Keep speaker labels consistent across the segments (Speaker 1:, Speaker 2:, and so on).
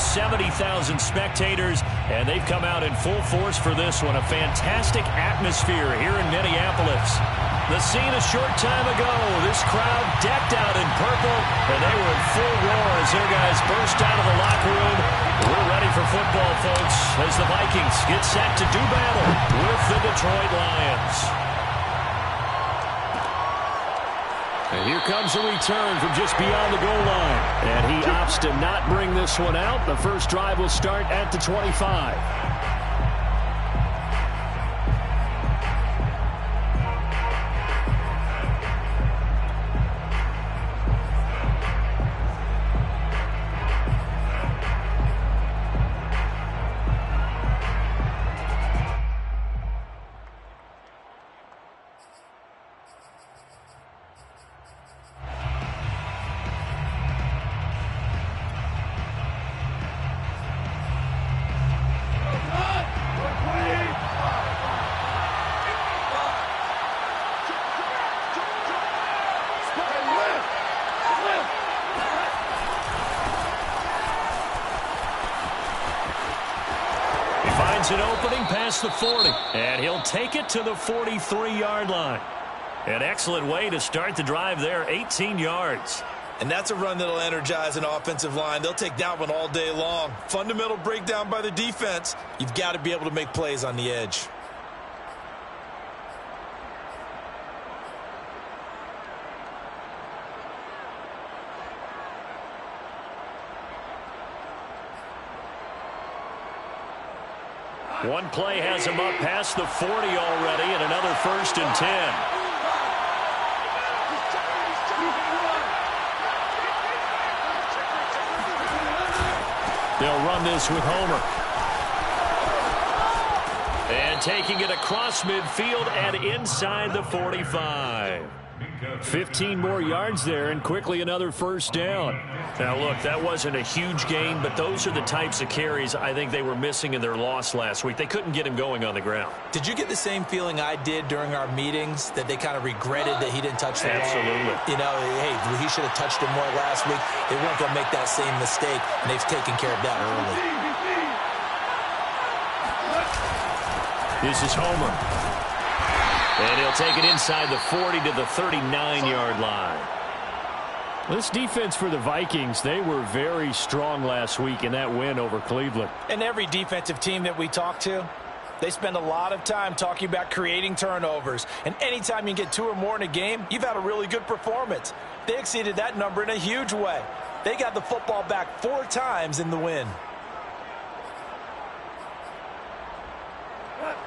Speaker 1: 70,000 spectators, and they've come out in full force for this one. A fantastic atmosphere here in Minneapolis. The scene a short time ago, this crowd decked out in purple, and they were in full roar as their guys burst out of the locker room. We're ready for football, folks, as the Vikings get set to do battle with the Detroit Lions. And here comes a return from just beyond the goal line. And he opts to not bring this one out. The first drive will start at the 25. An opening past the 40, and he'll take it to the 43-yard line. An excellent way to start the drive there, 18 yards.
Speaker 2: And that's a run that'll energize an offensive line. They'll take that one all day long. Fundamental breakdown by the defense. You've got to be able to make plays on the edge.
Speaker 1: One play has him up past the 40 already, and another 1st and 10. They'll run this with Homer. And taking it across midfield and inside the 45. 15 more yards there, and quickly another 1st down. Now, look, that wasn't a huge gain, but those are the types of carries I think they were missing in their loss last week. They couldn't get him going on the ground.
Speaker 2: Did you get the same feeling I did during our meetings, that they kind of regretted that he didn't touch the ball?
Speaker 1: Absolutely.
Speaker 2: You know, hey, he should have touched it more last week. They weren't going to make that same mistake, and they've taken care of that early.
Speaker 1: This is Homer. And he'll take it inside the 40 to the 39-yard line. This defense for the Vikings, they were very strong last week in that win over Cleveland.
Speaker 3: And every defensive team that we talk to, they spend a lot of time talking about creating turnovers. And anytime you get 2 or more in a game, you've had a really good performance. They exceeded that number in a huge way. They got the football back 4 times in the win.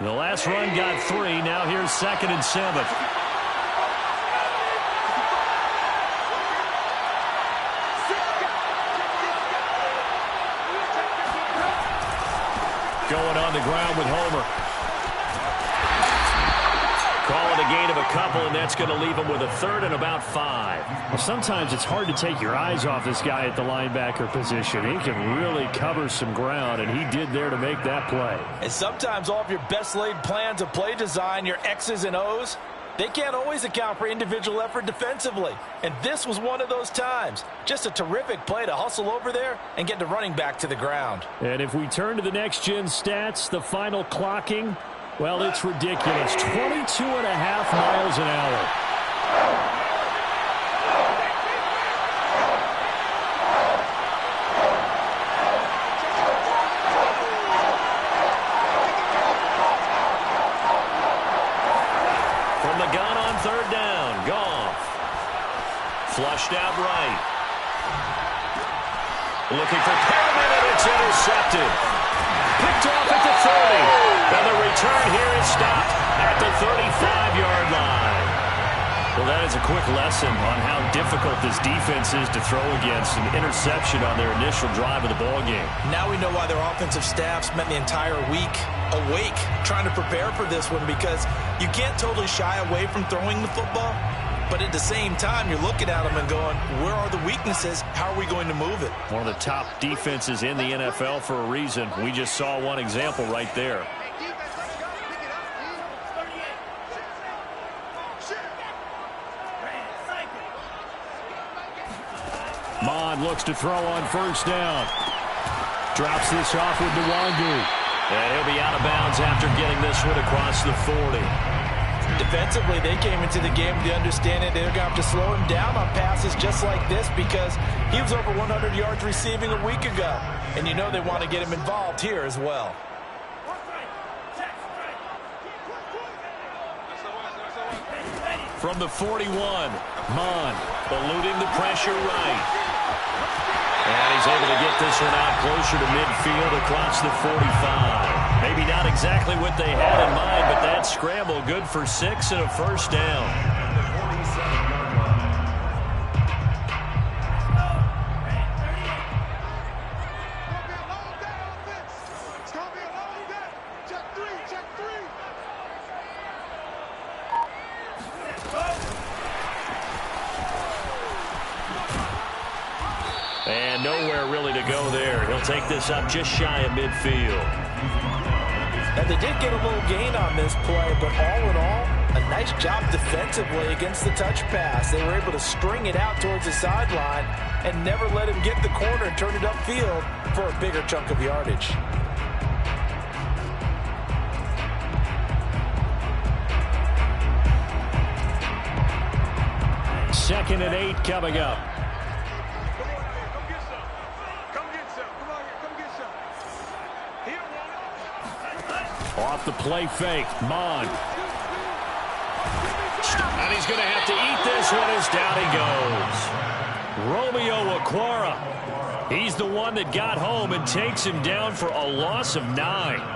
Speaker 1: The last run got 3. Now here's 2nd and 7. Going on the ground with Homer. Call it a gain of a couple, and that's going to leave him with a 3rd and about 5. Well, sometimes it's hard to take your eyes off this guy at the linebacker position. He can really cover some ground, and he did there to make that play.
Speaker 3: And sometimes all of your best laid plans of play design, your X's and O's, they can't always account for individual effort defensively. And this was one of those times. Just a terrific play to hustle over there and get the running back to the ground.
Speaker 1: And if we turn to the next-gen stats, the final clocking, well, it's ridiculous. 22.5 miles an hour. From the gun on 3rd down, Goff. Flushed out right. Looking for Perriman, and it's intercepted. Picked off at the 30. And the return here is stopped at the 35-yard line. Well, that is a quick lesson on how difficult this defense is to throw against. An interception on their initial drive of the ballgame.
Speaker 2: Now we know why their offensive staff spent the entire week awake trying to prepare for this one, because you can't totally shy away from throwing the football. But at the same time, you're looking at them and going, where are the weaknesses? How are we going to move it?
Speaker 1: One of the top defenses in the NFL for a reason. We just saw one example right there. Mond looks to throw on 1st down. Drops this off with Nwangu. And he'll be out of bounds after getting this one across the 40.
Speaker 3: Defensively, they came into the game with the understanding they're going to have to slow him down on passes just like this because he was over 100 yards receiving a week ago. And you know they want to get him involved here as well.
Speaker 1: From the 41, Mon eluding the pressure right. And he's able to get this one out closer to midfield across the 45. Maybe not exactly what they had in mind, but that scramble good for 6 and a first down. And nowhere really to go there. He'll take this up just shy of midfield.
Speaker 3: And they did get a little gain on this play, but all in all, a nice job defensively against the touch pass. They were able to string it out towards the sideline and never let him get the corner and turn it upfield for a bigger chunk of yardage.
Speaker 1: Second and 8 coming up. Off the play fake, Mon. And he's going to have to eat this one as down he goes. Romeo Okwara. He's the one that got home and takes him down for a loss of 9.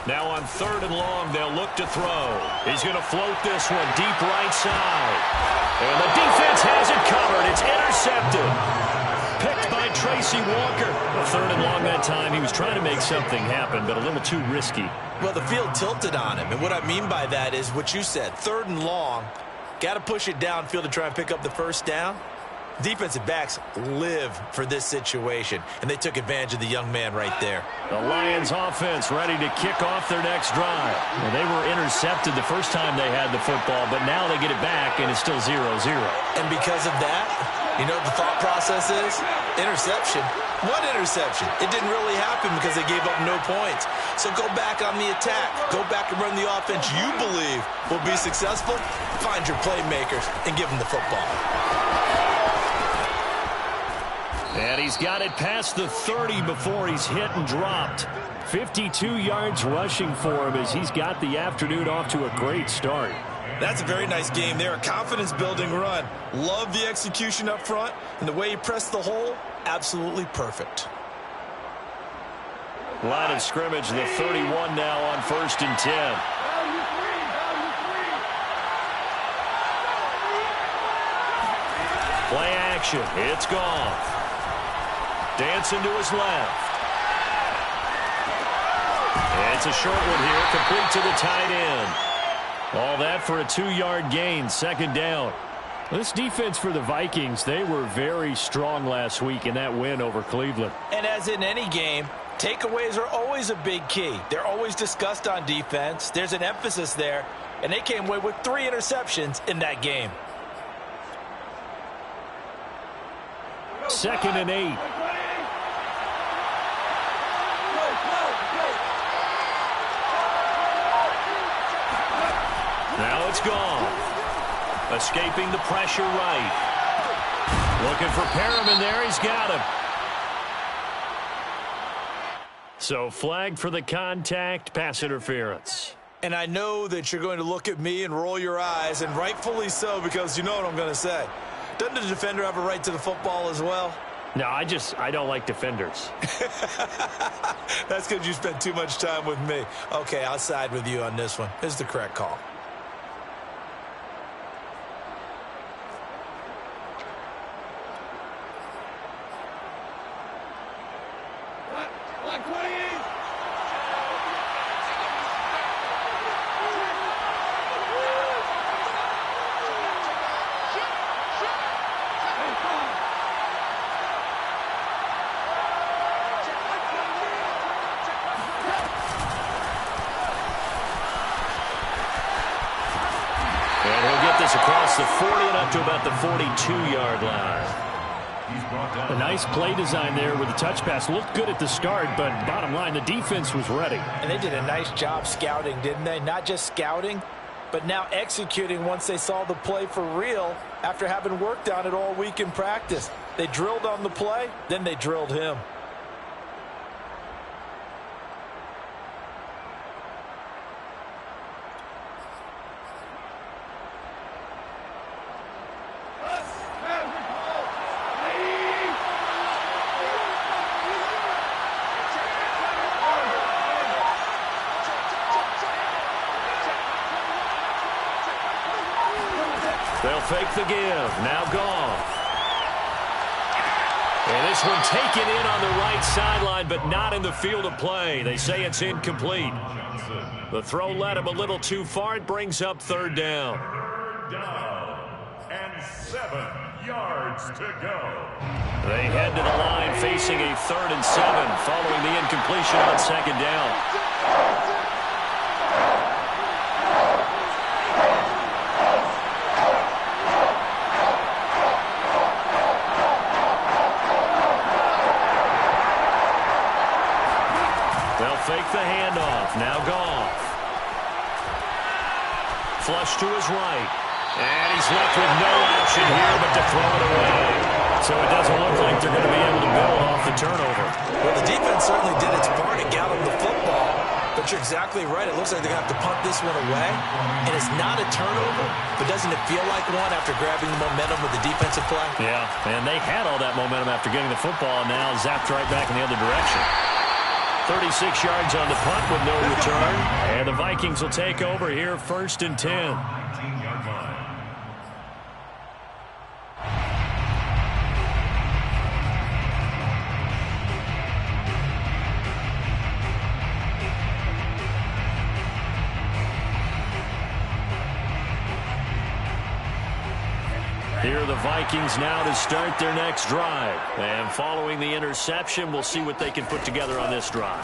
Speaker 1: Now on 3rd and long, they'll look to throw. He's going to float this one deep right side. And the defense has it covered. It's intercepted. Picked by Tracy Walker. 3rd and long that time. He was trying to make something happen, but a little too risky.
Speaker 2: Well, the field tilted on him. And what I mean by that is what you said. 3rd and long. Got to push it downfield to try and pick up the first down. Defensive backs live for this situation, and they took advantage of the young man right there.
Speaker 1: The Lions offense ready to kick off their next drive. Well, they were intercepted the first time they had the football, but now they get it back, and it's still 0-0.
Speaker 2: And because of that, you know what the thought process is? Interception. What interception? It didn't really happen because they gave up no points. So go back on the attack. Go back and run the offense you believe will be successful. Find your playmakers and give them the football.
Speaker 1: And he's got it past the 30 before he's hit and dropped. 52 yards rushing for him as he's got the afternoon off to a great start.
Speaker 2: That's a very nice game there. A confidence-building run. Love the execution up front. And the way he pressed the hole, absolutely perfect.
Speaker 1: Line of scrimmage, the 31 now on 1st and 10. Play action. It's gone. Dancing to his left. And it's a short one here, complete to the tight end. All that for a 2-yard gain, 2nd down. This defense for the Vikings, they were very strong last week in that win over Cleveland.
Speaker 3: And as in any game, takeaways are always a big key. They're always discussed on defense. There's an emphasis there, and they came away with 3 interceptions in that game.
Speaker 1: 2nd and 8. Now it's gone. Escaping the pressure right. Looking for Perriman there. He's got him. So flag for the contact, pass interference.
Speaker 2: And I know that you're going to look at me and roll your eyes, and rightfully so, because you know what I'm going to say. Doesn't the defender have a right to the football as well?
Speaker 1: No, I don't like defenders.
Speaker 2: That's because you spent too much time with me. Okay, I'll side with you on this one. This is the correct call.
Speaker 1: Across the 40 and up to about the 42-yard line.
Speaker 4: A nice play design there with the touch pass. Looked good at the start, but bottom line, the defense was ready.
Speaker 3: And they did a nice job scouting, didn't they? Not just scouting, but now executing once they saw the play for real after having worked on it all week in practice. They drilled on the play, then they drilled him.
Speaker 1: They'll fake the give. Now gone. And this one taken in on the right sideline, but not in the field of play. They say it's incomplete. The throw led him a little too far. It brings up third down.
Speaker 5: Third down and 7 yards to go.
Speaker 1: They head to the line facing a 3rd and 7 following the incompletion on second down. Fake the handoff. Now Goff. Flush to his right. And he's left with no option here but to throw it away. So it doesn't look like they're going to be able to build off the turnover.
Speaker 2: Well, the defense certainly did its part to gather the football. But you're exactly right. It looks like they're going to have to punt this one away. And it's not a turnover, but doesn't it feel like one after grabbing the momentum with the defensive play?
Speaker 1: Yeah, and they had all that momentum after getting the football and now zapped right back in the other direction. 36 yards on the punt with no return. And the Vikings will take over here, 1st and 10.
Speaker 5: 19-yard line.
Speaker 1: Here are the Vikings now to start their next drive. And following the interception, we'll see what they can put together on this drive.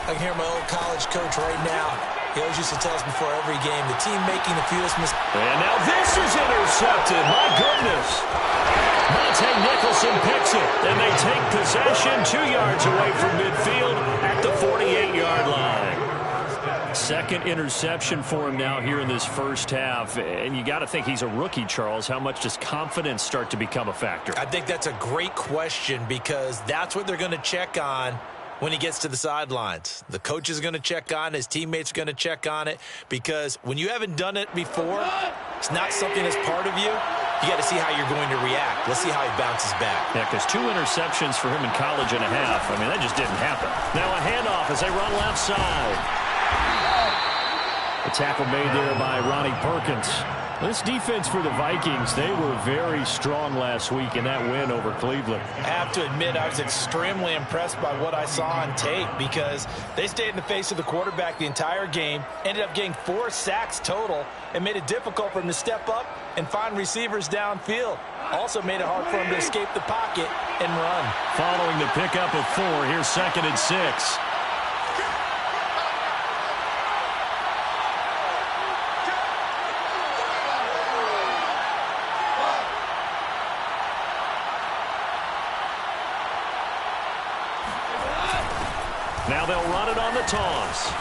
Speaker 2: I can hear my old college coach right now. He always used to tell us before every game, the team making the fewest mistakes.
Speaker 1: And now this is intercepted. My goodness. Monte Nicholson picks it. And they take possession 2 yards away from midfield at the 48-yard line. Second interception for him now here in this first half. And you got to think he's a rookie, Charles. How much does confidence start to become a factor?
Speaker 2: I think that's a great question because that's what they're going to check on when he gets to the sidelines. The coach is going to check on it. His teammates are going to check on it because when you haven't done it before, it's not something that's part of you. You got to see how you're going to react. Let's see how he bounces back.
Speaker 1: Yeah, because 2 interceptions for him in college and a half. I mean, that just didn't happen. Now a handoff as they run left side. A tackle made there by Ronnie Perkins. This defense for the Vikings, they were very strong last week in that win over Cleveland.
Speaker 3: I have to admit, I was extremely impressed by what I saw on tape because they stayed in the face of the quarterback the entire game, ended up getting 4 sacks total, and made it difficult for him to step up and find receivers downfield. Also made it hard for him to escape the pocket and run.
Speaker 1: Following the pickup of 4, here's 2nd and 6. Now they'll run it on the toss.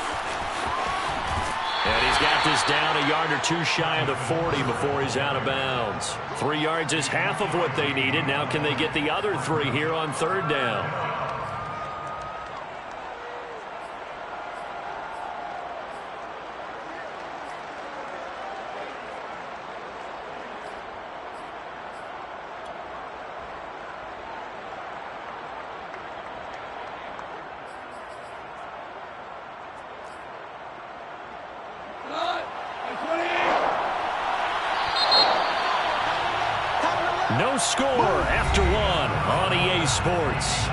Speaker 1: And he's got this down a yard or 2 shy of the 40 before he's out of bounds. 3 yards is half of what they needed. Now can they get the other 3 here on 3rd down? No score after 1 on EA Sports.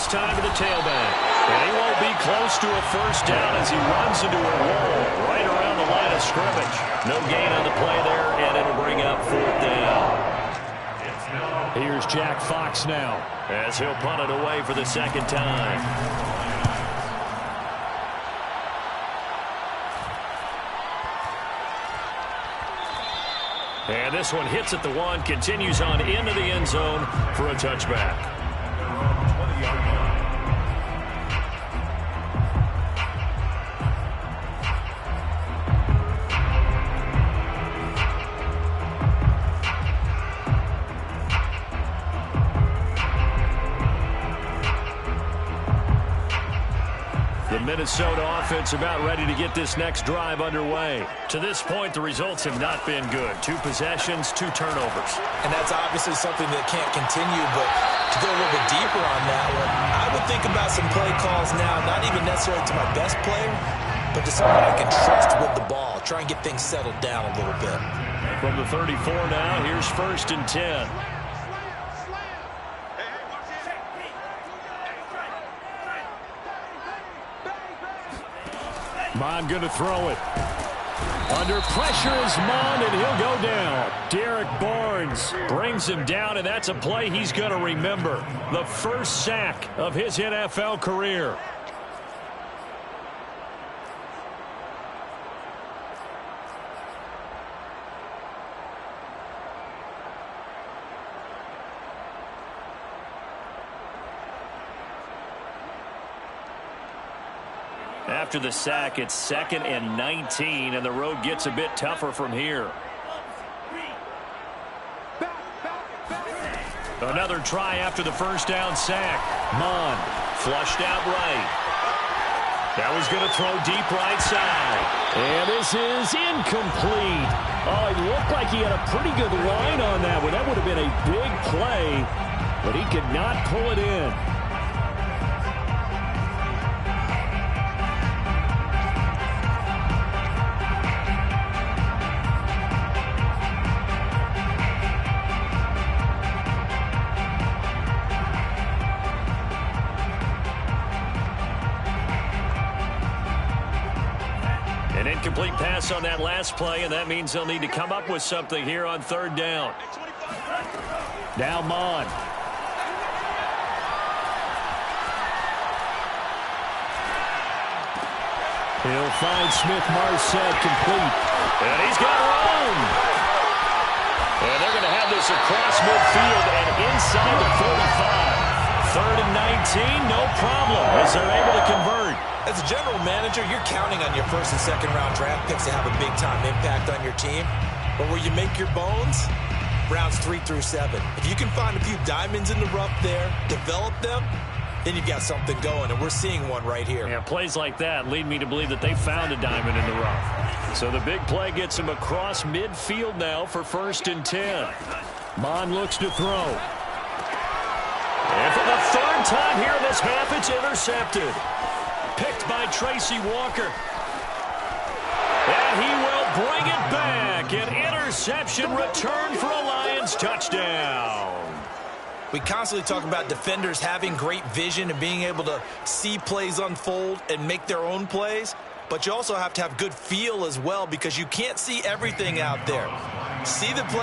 Speaker 1: this time to the tailback. And he won't be close to a first down as he runs into a wall right around the line of scrimmage. No gain on the play there, and it'll bring up 4th down.
Speaker 4: Here's Jack Fox now,
Speaker 1: as he'll punt it away for the 2nd time. And this one hits at the 1, continues on into the end zone for a touchback.
Speaker 5: 20-yard line.
Speaker 1: The Minnesota offense about ready to get this next drive underway. To this point, the results have not been good. 2 possessions, 2 turnovers.
Speaker 2: And that's obviously something that can't continue, but to go a little bit deeper on that one, I would think about some play calls now, not even necessarily to my best player, but to someone I can trust with the ball. Try and get things settled down a little bit.
Speaker 1: From the 34 now, here's 1st and 10.
Speaker 4: Mon going to throw it. Under pressure is Mon, and he'll go down.
Speaker 1: Derek Barnes brings him down, and that's a play he's going to remember. The first sack of his NFL career. After the sack, it's 2nd and 19, and the road gets a bit tougher from here. Another try after the first down sack. Mon flushed out right. That was going to throw deep right side.
Speaker 4: And this is incomplete. Oh, it looked like he had a pretty good line on that one. That would have been a big play, but he could not pull it in.
Speaker 1: An incomplete pass on that last play, and that means they'll need to come up with something here on 3rd down.
Speaker 4: Now Mon. He'll find Smith-Marsette complete.
Speaker 1: And he's got room. And they're going to have this across midfield and inside the 45. 3rd and 19, no problem, as they're able to convert.
Speaker 2: As a general manager, you're counting on your 1st and 2nd round draft picks to have a big-time impact on your team. But where you make your bones, rounds 3 through 7. If you can find a few diamonds in the rough there, develop them, then you've got something going, and we're seeing one right here.
Speaker 1: Yeah, plays like that lead me to believe that they found a diamond in the rough. So the big play gets him across midfield now for 1st and 10.
Speaker 4: Mon looks to throw.
Speaker 1: And for the 3rd time here in this half, it's intercepted. Picked by Tracy Walker. And he will bring it back. An interception return for a Lions touchdown.
Speaker 2: We constantly talk about defenders having great vision and being able to see plays unfold and make their own plays. But you also have to have good feel as well, because you can't see everything out there. See the play